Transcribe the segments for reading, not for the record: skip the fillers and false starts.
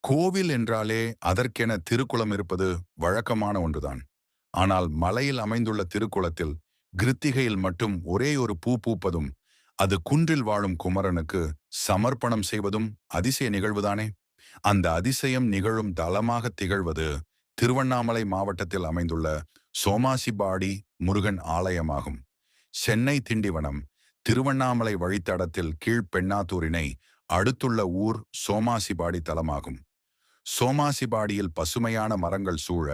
கோவில் என்றாலே அதற்கென திருக்குளம் இருப்பது வழக்கமான ஒன்றுதான். ஆனால் மலையில் அமைந்துள்ள திருக்குளத்தில் கிருத்திகையில் மட்டும் ஒரே ஒரு பூ பூப்பதும், அது குன்றில் வாழும் குமரனுக்கு சமர்ப்பணம் செய்வதும் அதிசய நிகழ்வுதானே. அந்த அதிசயம் நிகழும் தலமாக திகழ்வது திருவண்ணாமலை மாவட்டத்தில் அமைந்துள்ள சோமாசிபாடி முருகன் ஆலயமாகும். சென்னை திண்டிவனம் திருவண்ணாமலை வழித்தடத்தில் கீழ்பெண்ணாத்தூரினை அடுத்துள்ள ஊர் சோமாசிபாடி தலமாகும். சோமாசிபாடியில் பசுமையான மரங்கள் சூழ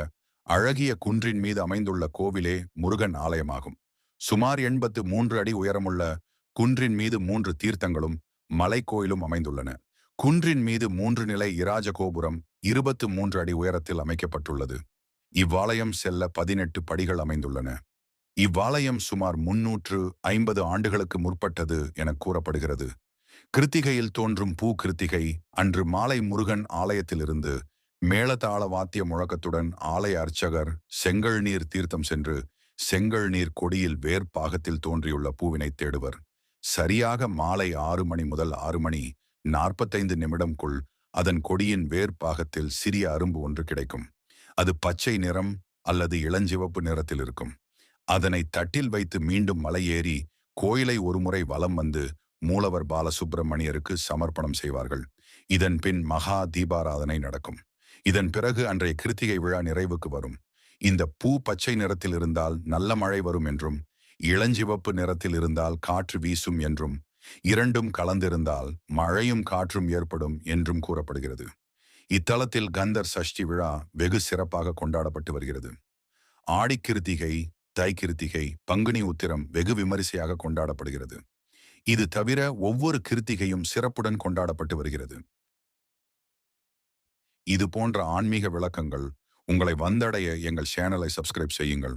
அழகிய குன்றின் மீது அமைந்துள்ள கோவிலே முருகன் ஆலயமாகும். சுமார் 83 அடி உயரமுள்ள குன்றின் மீது 3 தீர்த்தங்களும் மலைக்கோயிலும் அமைந்துள்ளன. குன்றின் மீது 3 நிலை இராஜ கோபுரம் 23 அடி உயரத்தில் அமைக்கப்பட்டுள்ளது. இவ்வாலயம் செல்ல 18 படிகள் அமைந்துள்ளன. இவ்வாலயம் சுமார் 350 ஆண்டுகளுக்கு முற்பட்டது என கூறப்படுகிறது. கிருத்திகையில் தோன்றும் பூ கிருத்திகை அன்று மாலை முருகன் ஆலயத்திலிருந்து மேளதாள வாத்திய முழக்கத்துடன் ஆலய அர்ச்சகர் செங்கல் நீர் தீர்த்தம் சென்று செங்கல் நீர் கொடியில் வேர்பாகத்தில் தோன்றியுள்ள பூவினை தேடுவர். சரியாக மாலை 6 மணி முதல் 6 மணி 45 நிமிடம்குள் அதன் கொடியின் வேர்பாகத்தில் சிறிய அரும்பு ஒன்று கிடைக்கும். அது பச்சை நிறம் அல்லது இளஞ்சிவப்பு நிறத்தில் இருக்கும். அதனை தட்டில் வைத்து மீண்டும் மலை ஏறி கோயிலை ஒருமுறை வலம் வந்து மூலவர் பாலசுப்பிரமணியருக்கு சமர்ப்பணம் செய்வார்கள். இதன் பின் மகா தீபாராதனை நடக்கும். இதன் பிறகு அன்றைய கிருத்திகை விழா நிறைவுக்கு வரும். இந்த பூ பச்சை நிறத்தில் இருந்தால் நல்ல மழை வரும் என்றும், இளஞ்சிவப்பு நிறத்தில் இருந்தால் காற்று வீசும் என்றும், இரண்டும் கலந்திருந்தால் மழையும் காற்றும் ஏற்படும் என்றும் கூறப்படுகிறது. இத்தலத்தில் கந்தர் சஷ்டி விழா வெகு சிறப்பாக கொண்டாடப்பட்டு வருகிறது. ஆடிக்கிருத்திகை, தை கிருத்திகை, பங்குனி உத்திரம் வெகு விமரிசையாக கொண்டாடப்படுகிறது. இது தவிர ஒவ்வொரு கிருத்திகையும் சிறப்புடன் கொண்டாடப்பட்டு வருகிறது. இது போன்ற ஆன்மீக விளக்கங்கள் உங்களை வந்தடைய எங்கள் சேனலை சப்ஸ்கிரைப் செய்யுங்கள்.